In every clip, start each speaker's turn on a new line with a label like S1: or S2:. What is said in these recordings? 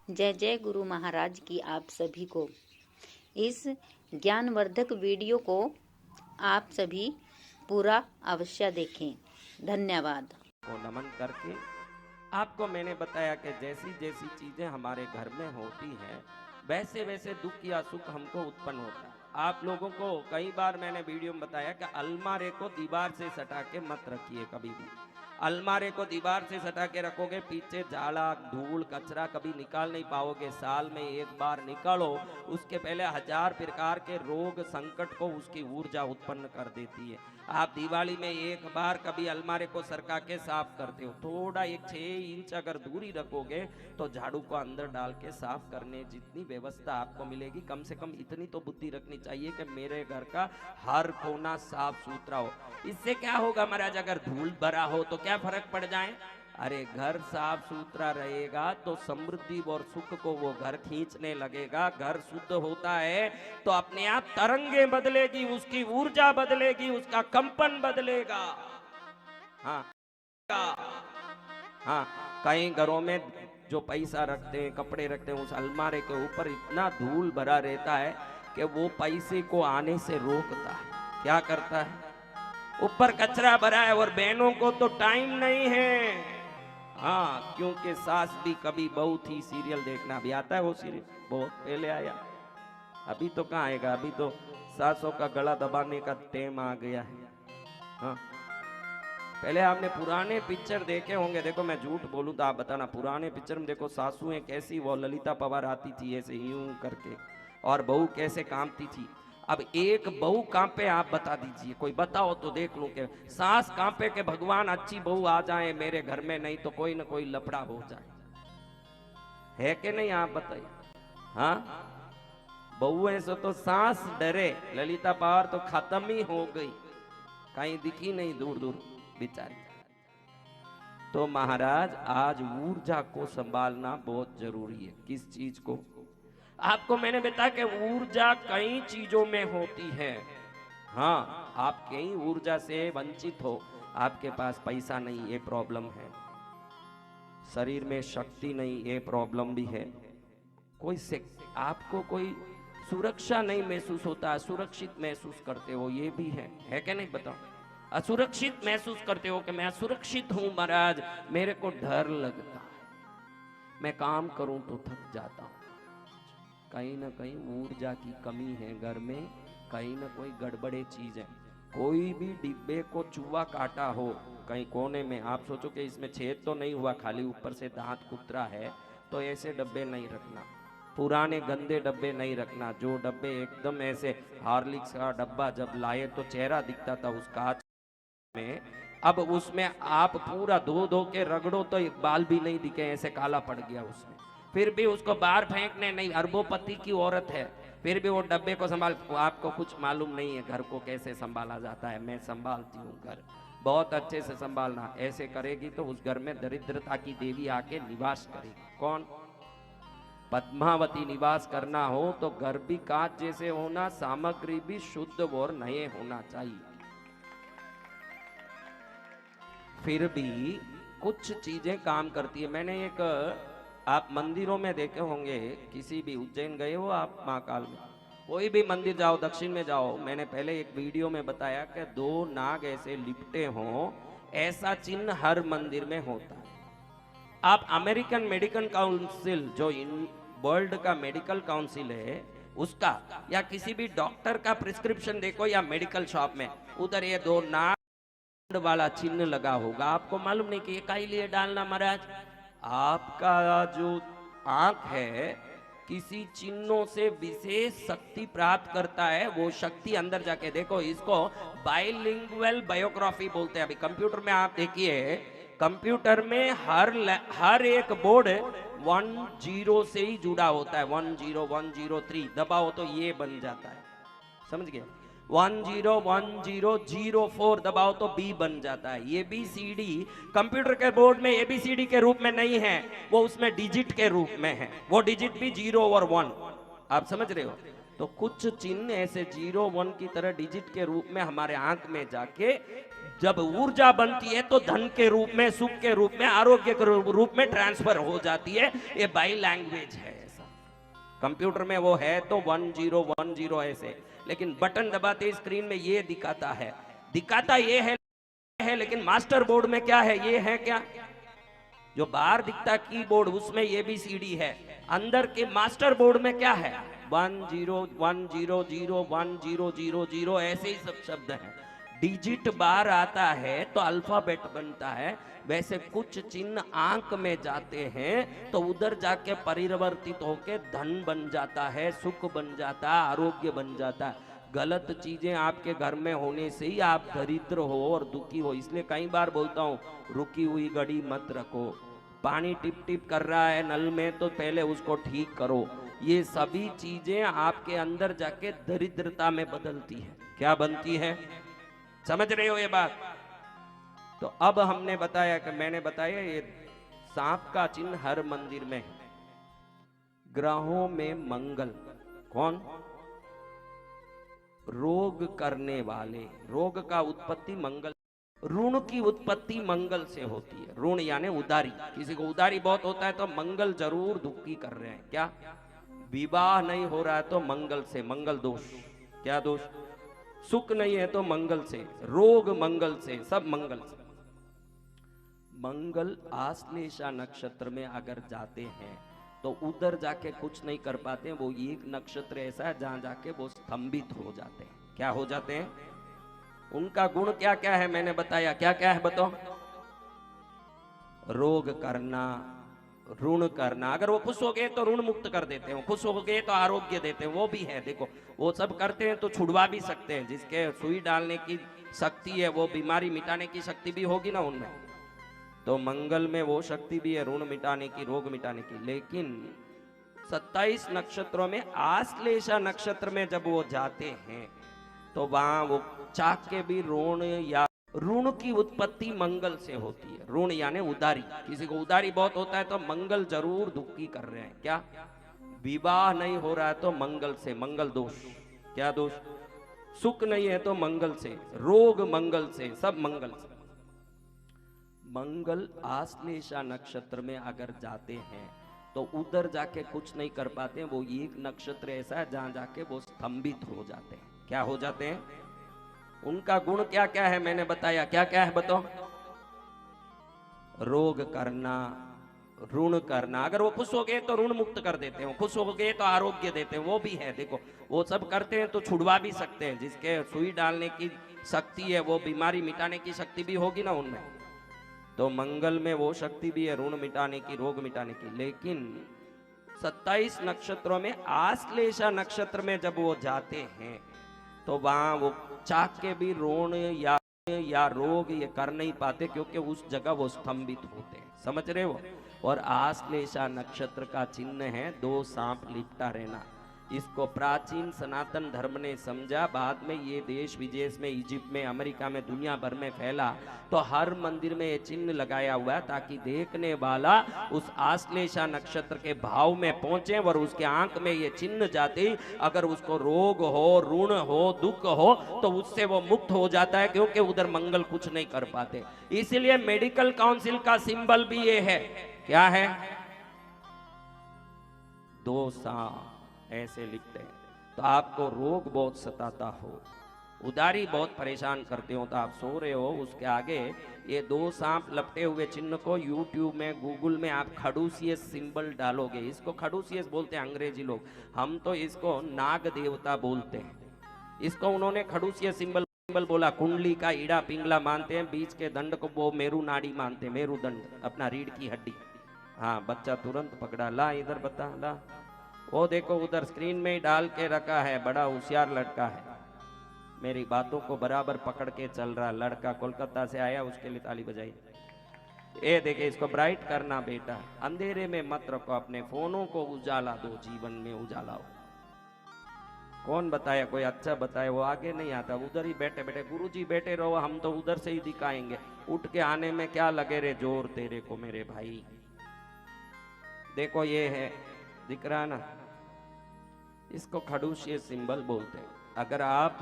S1: जय जय गुरु महाराज की आप सभी को। इस ज्ञानवर्धक वीडियो को आप सभी पूरा अवश्य देखें। धन्यवाद।
S2: को नमन करके आपको मैंने बताया कि जैसी जैसी चीजें हमारे घर में होती हैं वैसे वैसे दुख या सुख हमको उत्पन्न होता है। आप लोगों को कई बार मैंने वीडियो में बताया कि अलमारे को दीवार से सटा के मत रखिए कभी भी। अलमारे को दीवार से सटा के रखोगे, पीछे झाड़ा धूल कचरा कभी निकाल नहीं पाओगे। साल में एक बार निकालो, उसके पहले 1000 प्रकार के रोग संकट को उसकी ऊर्जा उत्पन्न कर देती है। आप दिवाली में एक बार कभी अलमारे को सरका के साफ करते हो, थोड़ा एक 6 इंच अगर दूरी रखोगे तो झाड़ू को अंदर डाल के साफ करने जितनी व्यवस्था आपको मिलेगी, कम से कम इतनी तो बुद्धि रखनी चाहिए कि मेरे घर का हर कोना साफ सुथरा हो। इससे क्या होगा महाराज, अगर धूल भरा हो तो क्या फर्क पड़ जाए? अरे घर साफ सुथरा रहेगा तो समृद्धि और सुख को वो घर खींचने लगेगा। घर शुद्ध होता है तो अपने आप तरंगे बदलेगी, उसकी ऊर्जा बदलेगी, उसका कंपन बदलेगा। हाँ हाँ, कई घरों में जो पैसा रखते हैं, कपड़े रखते हैं, उस अलमारे के ऊपर इतना धूल भरा रहता है कि वो पैसे को आने से रोकता है। क्या करता है? ऊपर कचरा भरा है और बहनों को तो टाइम नहीं है। हाँ, क्योंकि सास भी कभी बहू थी सीरियल देखना। अभी आता है वो सीरियल, बहुत पहले आया, अभी तो कहाँ आएगा। अभी तो सासों का गला दबाने का टाइम आ गया है। हाँ, पहले आपने पुराने पिक्चर देखे होंगे। देखो मैं झूठ बोलूं तो आप बताना, पुराने पिक्चर में देखो सासुएं कैसी, वो ललिता पवार आती थी ऐसे यूं करके, और बहू कैसे कामती थी। अब एक बहू कांपे, आप बता दीजिए, कोई बताओ तो देख लूं के सास कांपे के भगवान अच्छी बहू आ जाए मेरे घर में, नहीं तो कोई ना कोई लफड़ा हो जाए। है कि नहीं, आप बताइए। हाँ, बहुएं से तो सांस डरे। ललिता पवार तो खत्म ही हो गई, कहीं दिखी नहीं दूर दूर बेचारी। तो महाराज आज ऊर्जा को संभालना बहुत जरूरी है। किस चीज को? आपको मैंने बताया कि ऊर्जा कई चीजों में होती है। हाँ, आप कई ऊर्जा से वंचित हो। आपके पास पैसा नहीं, ये प्रॉब्लम है। शरीर में शक्ति नहीं, ये प्रॉब्लम भी है। कोई से आपको कोई सुरक्षा नहीं महसूस होता, असुरक्षित महसूस करते हो, ये भी है कि नहीं? बताओ। असुरक्षित महसूस करते हो कि मैं असुरक्षित हूं महाराज, मेरे को डर लगता है, मैं काम करूं तो थक जाता हूं। कहीं ना कहीं ऊर्जा की कमी है घर में, कहीं ना कोई गड़बड़े चीज है। कोई भी डिब्बे को चूहा काटा हो कहीं कोने में, आप सोचो कि इसमें छेद तो नहीं हुआ, खाली ऊपर से दांत कुतरा है, तो ऐसे डब्बे नहीं रखना। पुराने गंदे डब्बे नहीं रखना। जो डब्बे एकदम ऐसे, हार्लिक्स का डब्बा जब लाए तो चेहरा दिखता था उस कांच में, अब उसमें आप पूरा धो धो के रगड़ो तो एक बाल भी नहीं दिखे, ऐसे काला पड़ गया उसमें। फिर भी उसको बाहर फेंकने नहीं, अरबोपति की औरत है, फिर भी वो डब्बे को संभाल। आपको कुछ मालूम नहीं है घर को कैसे संभाला जाता है। मैं संभालती हूँ घर, बहुत अच्छे से संभालना। ऐसे करेगी तो उस घर में दरिद्रता की देवी आके निवास करेगी। कौन? पद्मावती निवास करना हो तो घर भी कांच जैसे होना, सामग्री भी शुद्ध और नए होना चाहिए। फिर भी कुछ चीजें काम करती है। मैंने एक, आप मंदिरों में देखे होंगे, किसी भी उज्जैन गए हो आप, महाकाल में, कोई भी मंदिर जाओ, दक्षिण में जाओ, मैंने पहले एक वीडियो में बताया कि 2 नाग ऐसे लिपटे हों, ऐसा चिन्ह हर मंदिर में होता है। आप अमेरिकन मेडिकल काउंसिल, जो इन वर्ल्ड का मेडिकल काउंसिल है, उसका या किसी भी डॉक्टर का प्रिस्क्रिप्शन देखो या मेडिकल शॉप में, उधर ये 2 नाग वाला चिन्ह लगा होगा। आपको मालूम नहीं कि ये काहे लिए डालना महाराज? आपका जो आंख है किसी चिन्हों से विशेष शक्ति प्राप्त करता है। वो शक्ति अंदर जाके देखो, इसको बाइलिंगुअल बायोग्राफी बोलते हैं। अभी कंप्यूटर में आप देखिए, कंप्यूटर में हर एक बोर्ड 10 से ही जुड़ा होता है। 10103 दबाओ तो ये बन जाता है, समझ गए? 101004 दबाओ तो बी बन जाता है। ये बी सी डी कंप्यूटर के बोर्ड में एबीसीडी के रूप में नहीं है, वो उसमें डिजिट के रूप में है। वो डिजिट भी 0 और 1, आप समझ रहे हो? तो कुछ चिन्ह ऐसे 0 1 की तरह डिजिट के रूप में हमारे आंख में जाके जब ऊर्जा बनती है तो धन के रूप में, सुख के रूप में, आरोग्य के रूप में ट्रांसफर हो जाती है। ये बाई लैंग्वेज है। ऐसा कंप्यूटर में वो है तो 1010 ऐसे, लेकिन बटन दबाते स्क्रीन में ये दिखाता ये है, लेकिन मास्टर बोर्ड में क्या है, ये है क्या? जो बाहर दिखता कीबोर्ड उसमें ये भी सीडी है, अंदर के मास्टर बोर्ड में क्या है? 10100100 ऐसे ही सब शब्द हैं। डिजिट बाहर आता है तो अल्फाबेट बनता है, वैसे कुछ चिन्ह आंक में जाते हैं तो उधर जाके परिवर्तित होके धन बन जाता है, सुख बन जाता है, आरोग्य बन जाता है। गलत चीजें आपके घर में होने से ही आप दरिद्र हो और दुखी हो। इसलिए कई बार बोलता हूं, रुकी हुई घड़ी मत रखो। पानी टिप टिप कर रहा है नल में तो पहले उसको ठीक करो। ये सभी चीजें आपके अंदर जाके दरिद्रता में बदलती है। क्या बनती है? समझ रहे हो ये बात? तो अब हमने बताया कि मैंने बताया ये सांप का चिन्ह हर मंदिर में है। ग्रहों में मंगल कौन? रोग करने वाले। रोग का उत्पत्ति मंगल, ऋण की उत्पत्ति मंगल से होती है। ऋण यानी उधारी। किसी को उधारी बहुत होता है तो मंगल जरूर दुखी कर रहे हैं। क्या? विवाह नहीं हो रहा है तो मंगल से, मंगल दोष। क्या दोष? सुख नहीं है तो मंगल से, रोग मंगल से, सब मंगल से। मंगल आश्लेषा नक्षत्र में अगर जाते हैं तो उधर जाके कुछ नहीं कर पाते। वो एक नक्षत्र ऐसा है जहां जाके वो स्तंभित हो जाते हैं। क्या हो जाते हैं? उनका गुण क्या क्या है मैंने बताया। क्या क्या है बताओ? रोग करना, ऋण करना। अगर वो खुश हो गए तो ऋण मुक्त कर देते हैं, खुश हो गए तो आरोग्य देते हैं, वो भी है। देखो वो सब करते हैं तो छुड़वा भी सकते हैं। जिसके सुई डालने की शक्ति है वो बीमारी मिटाने की शक्ति भी होगी ना उनमें। तो मंगल में वो शक्ति भी है, ऋण मिटाने की, रोग मिटाने की। लेकिन 27 नक्षत्रों में आश्लेषा नक्षत्र में जब वो जाते हैं तो वहां वो चाक के भी ऋण या ऋण की उत्पत्ति मंगल से होती है। ऋण यानी उधारी। किसी को उधारी बहुत होता है तो मंगल जरूर दुखी कर रहे हैं। क्या? विवाह नहीं हो रहा है तो मंगल से, मंगल दोष। क्या दोष? सुख नहीं है तो मंगल से, रोग मंगल से, सब मंगल से। मंगल आश्लेषा नक्षत्र में अगर जाते हैं तो उधर जाके कुछ नहीं कर पाते। वो एक नक्षत्र ऐसा है जहां जाके वो स्तंभित हो जाते हैं। क्या हो जाते हैं? उनका गुण क्या क्या है मैंने बताया। क्या क्या है बताओ? रोग करना, ऋण करना। अगर वो खुश हो गए तो ऋण मुक्त कर देते हैं, खुश हो गए तो आरोग्य देते हैं, वो भी है। देखो वो सब करते हैं तो छुड़वा भी सकते हैं। जिसके सुई डालने की शक्ति है वो बीमारी मिटाने की शक्ति भी होगी ना उनमें। तो मंगल में वो शक्ति भी है, ऋण मिटाने की, रोग मिटाने की। लेकिन 27 नक्षत्रों में आश्लेषा नक्षत्र में जब वो जाते हैं तो वहां वो चाक के भी ऋण या रोग ये कर नहीं पाते, क्योंकि उस जगह वो स्तंभित होते हैं। समझ रहे हो? और आश्लेषा नक्षत्र का चिन्ह है 2 सांप लिपटा रहना। इसको प्राचीन सनातन धर्म ने समझा। बाद में ये देश विदेश में, इजिप्ट में, अमेरिका में, दुनिया भर में फैला। तो हर मंदिर में ये चिन्ह लगाया हुआ है ताकि देखने वाला उस आश्लेषा नक्षत्र के भाव में पहुंचे और उसके आंख में ये चिन्ह जाते ही अगर उसको रोग हो, ऋण हो, दुख हो तो उससे वो मुक्त हो जाता है, क्योंकि उधर मंगल कुछ नहीं कर पाते। इसीलिए मेडिकल काउंसिल का सिंबल भी ये है। क्या है? 2 सांप ऐसे लिखते हैं। तो आपको रोग बहुत सताता हो, उधारी बहुत परेशान करते हो, तो आप सो रहे हो, उसके आगे ये 2 सांप लपटे हुए चिन्ह को यूट्यूब में, गूगल में आप खड़ूसियस सिंबल डालोगे। इसको खड़ूसियस बोलते हैं अंग्रेजी लोग, हम तो इसको नाग देवता बोलते हैं। इसको उन्होंने खड़ूसियस सिंबल बोला। कुंडली का ईड़ा पिंगला मानते हैं, बीच के दंड को वो मेरू नाड़ी मानते हैं, मेरुदंड, अपना रीढ़ की हड्डी। हाँ, बच्चा तुरंत पकड़ा। ला इधर बता, ला। वो देखो उधर स्क्रीन में ही डाल के रखा है, बड़ा होशियार लड़का है, मेरी बातों को बराबर पकड़ के चल रहा लड़का, कोलकाता से आया, उसके लिए ताली बजाई। ये देखे, इसको ब्राइट करना बेटा, अंधेरे में मत रखो, अपने फोनों को उजाला दो, जीवन में उजाला हो। कौन बताया? कोई अच्छा बताए, वो आगे नहीं आता, उधर ही बैठे बैठे। गुरुजी बैठे रहो, हम तो उधर से ही दिखाएंगे, उठ के आने में क्या लगे रे जोर तेरे को मेरे भाई। देखो ये है, दिख रहा ना, इसको खड़ूसियस सिंबल बोलते हैं। अगर आप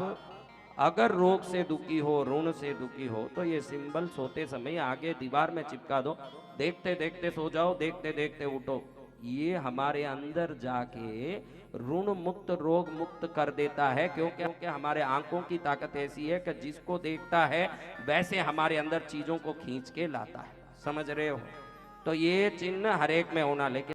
S2: अगर रोग से दुखी हो, ऋण से दुखी हो, तो ये सिंबल सोते समय आगे दीवार में चिपका दो। देखते देखते सो जाओ, देखते देखते उठो। ये हमारे अंदर जाके ऋण मुक्त, रोग मुक्त कर देता है। क्योंकि हमारे आंखों की ताकत ऐसी है कि जिसको देखता है वैसे हमारे अंदर चीजों को खींच के लाता है। समझ रहे हो? तो ये चिन्ह हर एक में होना। लेकिन